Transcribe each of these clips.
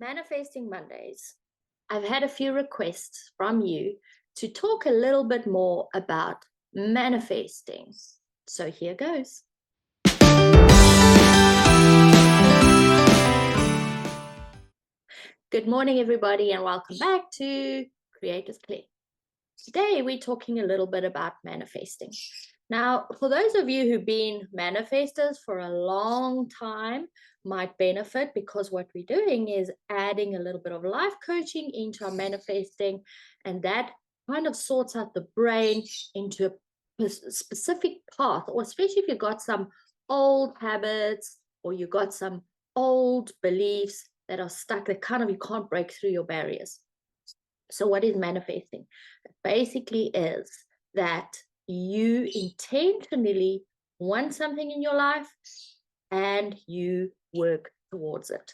Manifesting Mondays. I've had a few requests from you to talk a little bit more about manifesting. So here goes. Good morning, everybody, and welcome back to Creators Clear. Today, we're talking a little bit about manifesting. Now, for those of you who've been manifestors for a long time, might benefit because what we're doing is adding a little bit of life coaching into our manifesting, and that kind of sorts out the brain into a specific path, or especially if you've got some old habits or you've got some old beliefs that are stuck that kind of you can't break through your barriers. So what is manifesting? It basically is that you intentionally want something in your life and you work towards it.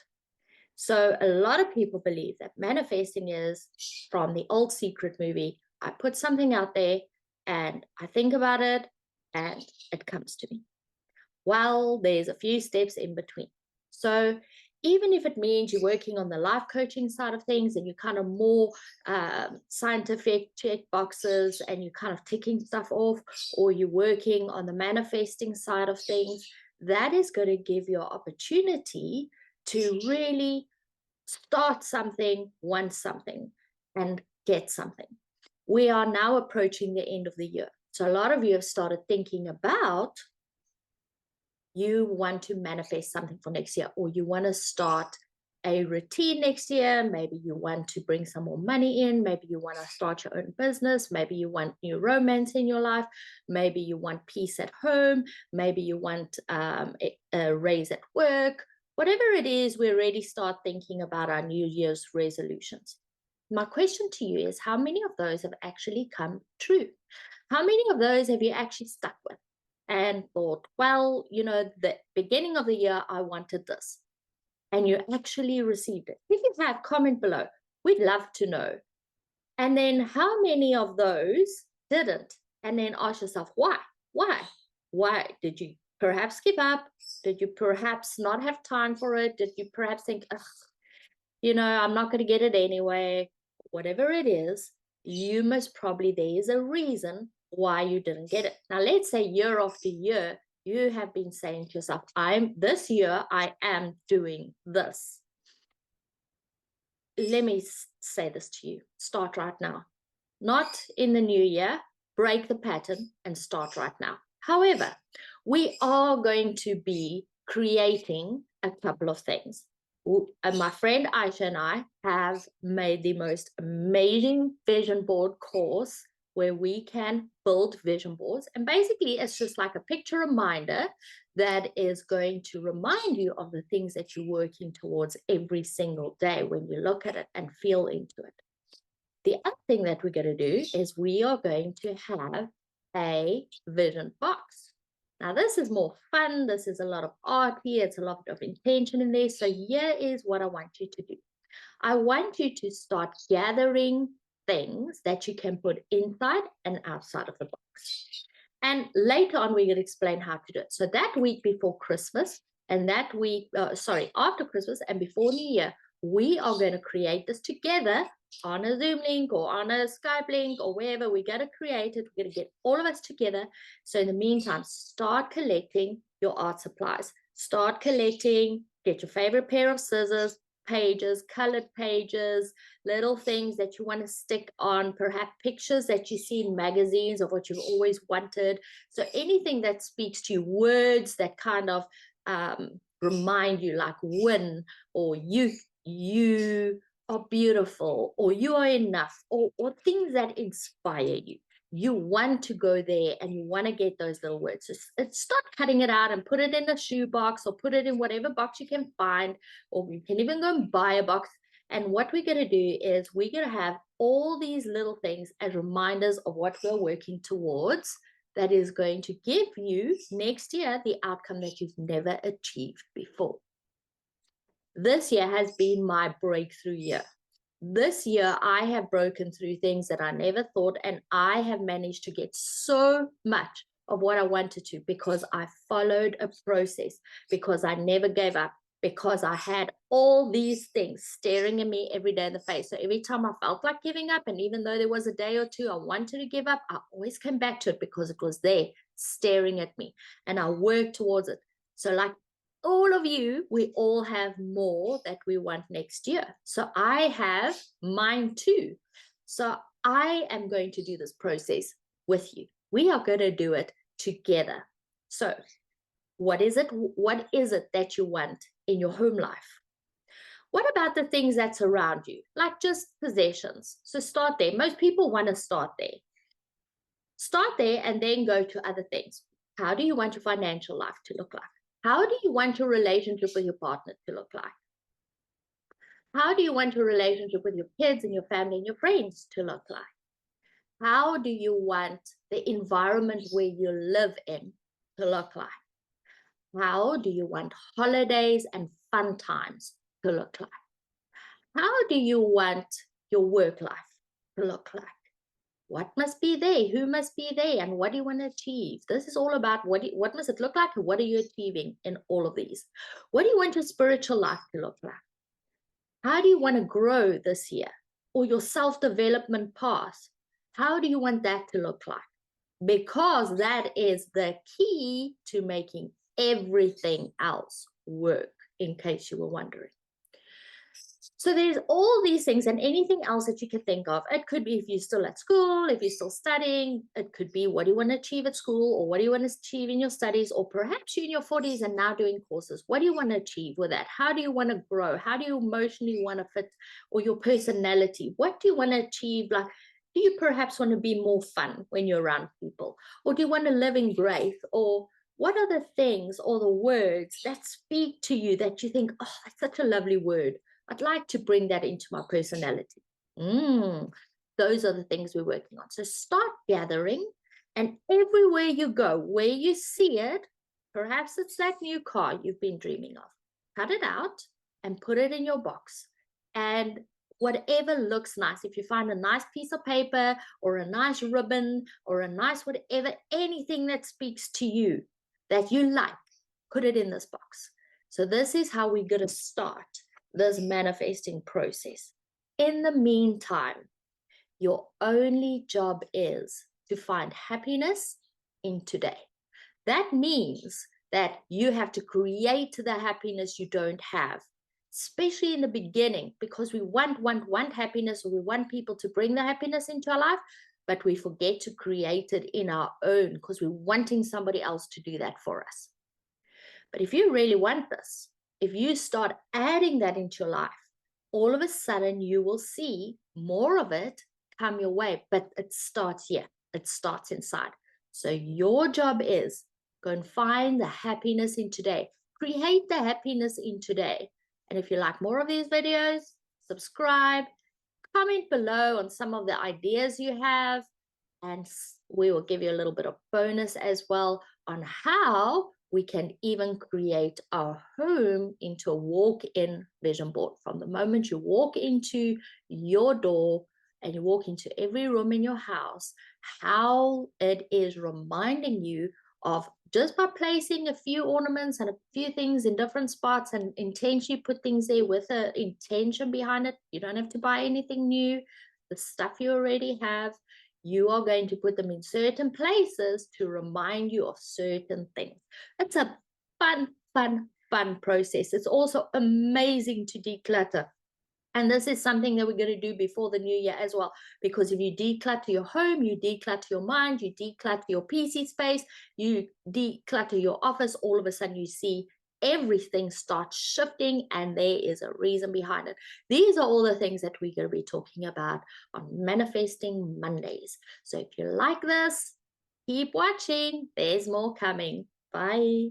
So a lot of people believe that manifesting is from the old Secret movie. I put something out there and I think about it and it comes to me. Well, there's a few steps in between. So even if it means you're working on the life coaching side of things and you're kind of more scientific check boxes and you're kind of ticking stuff off, or you're working on the manifesting side of things, that is going to give you an opportunity to really start something, want something, and get something. We are now approaching the end of the year. So a lot of you have started thinking about you want to manifest something for next year, or you want to start a routine next year. Maybe you want to bring some more money in. Maybe you want to start your own business. Maybe you want new romance in your life. Maybe you want peace at home. Maybe you want a raise at work. Whatever it is, we already start thinking about our New Year's resolutions. My question to you is, how many of those have actually come true? How many of those have you actually stuck with and thought, well, the beginning of the year, I wanted this, and you actually received it? If you have, comment below. We'd love to know. And then how many of those didn't? And then ask yourself, why? Why did you perhaps give up? Did you perhaps not have time for it? Did you perhaps think, I'm not going to get it anyway? Whatever it is, you must probably, there is a reason why you didn't get it. Now, let's say year after year, you have been saying to yourself, this year, I am doing this. Let me say this to you. Start right now. Not in the new year. Break the pattern and start right now. However, we are going to be creating a couple of things. My friend Aisha and I have made the most amazing vision board course where we can build vision boards. And basically, it's just like a picture reminder that is going to remind you of the things that you're working towards every single day when you look at it and feel into it. The other thing that we're going to do is we are going to have a vision box. Now, this is more fun. This is a lot of art here. It's a lot of intention in there. So here is what I want you to do. I want you to start gathering things that you can put inside and outside of the box. And later on, we're going to explain how to do it. So that week before Christmas and that week, after Christmas and before New Year, we are going to create this together on a Zoom link or on a Skype link or wherever. We're going to create it. We're going to get all of us together. So in the meantime, start collecting your art supplies. Start collecting, get your favorite pair of scissors, pages, colored pages, little things that you want to stick on, perhaps pictures that you see in magazines of what you've always wanted. So anything that speaks to you, words that kind of remind you, like win, or you are beautiful, or you are enough, or things that inspire you. You want to go there and you want to get those little words. So start cutting it out and put it in a shoebox or put it in whatever box you can find, or you can even go and buy a box. And what we're going to do is we're going to have all these little things as reminders of what we're working towards that is going to give you next year the outcome that you've never achieved before. This year has been my breakthrough year. This year, I have broken through things that I never thought, and I have managed to get so much of what I wanted to because I followed a process, because I never gave up, because I had all these things staring at me every day in the face. So every time I felt like giving up, and even though there was a day or two I wanted to give up, I always came back to it because it was there staring at me, and I worked towards it. So like all of you, we all have more that we want next year. So I have mine too. So I am going to do this process with you. We are going to do it together. So what is it? What is it that you want in your home life? What about the things that surround you, like just possessions? So start there. Most people want to start there. Start there and then go to other things. How do you want your financial life to look like? How do you want your relationship with your partner to look like? How do you want your relationship with your kids and your family and your friends to look like? How do you want the environment where you live in to look like? How do you want holidays and fun times to look like? How do you want your work life to look like? What must be there? Who must be there? And what do you want to achieve? This is all about what must it look like and what are you achieving in all of these? What do you want your spiritual life to look like? How do you want to grow this year? Or your self-development path? How do you want that to look like? Because that is the key to making everything else work, in case you were wondering. So there's all these things and anything else that you can think of. It could be if you're still at school, if you're still studying. It cool be what do you want to achieve at school, or what do you want to achieve in your studies, or perhaps you're in your 40s and now doing courses. What do you want to achieve with that? How do you want to grow? How do you emotionally want to fit, or your personality? What do you want to achieve? Like, do you perhaps want to be more fun when you're around people? Or do you want to live in grace? Or what are the things or the words that speak to you that you think, oh, that's such a lovely word. I'd like to bring that into my personality. Those are the things we're working on. So start gathering, and everywhere you go, where you see it, perhaps it's that new car you've been dreaming of, cut it out and put it in your box. And whatever looks nice, if you find a nice piece of paper or a nice ribbon or a nice whatever, anything that speaks to you that you like, put it in this box. So this is how we're going to start this manifesting process. In the meantime, your only job is to find happiness in today. That means that you have to create the happiness you don't have, especially in the beginning, because we want happiness, or we want people to bring the happiness into our life, but we forget to create it in our own because we're wanting somebody else to do that for us. But if you really want this, if you start adding that into your life, all of a sudden you will see more of it come your way. But it starts here. It starts inside. So your job is go and find the happiness in today. Create the happiness in today. And if you like more of these videos, subscribe, comment below on some of the ideas you have, and we will give you a little bit of bonus as well on how we can even create our home into a walk-in vision board. From the moment you walk into your door and you walk into every room in your house, how it is reminding you of, just by placing a few ornaments and a few things in different spots and intentionally put things there with an intention behind it. You don't have to buy anything new. The stuff you already have, you are going to put them in certain places to remind you of certain things. It's a fun process. It's also amazing to declutter. And this is something that we're going to do before the new year as well, because if you declutter your home, you declutter your mind, you declutter your PC space, you declutter your office, all of a sudden you see everything starts shifting, and there is a reason behind it. These are all the things that we're going to be talking about on Manifesting Mondays. So if you like this, keep watching. There's more coming. Bye.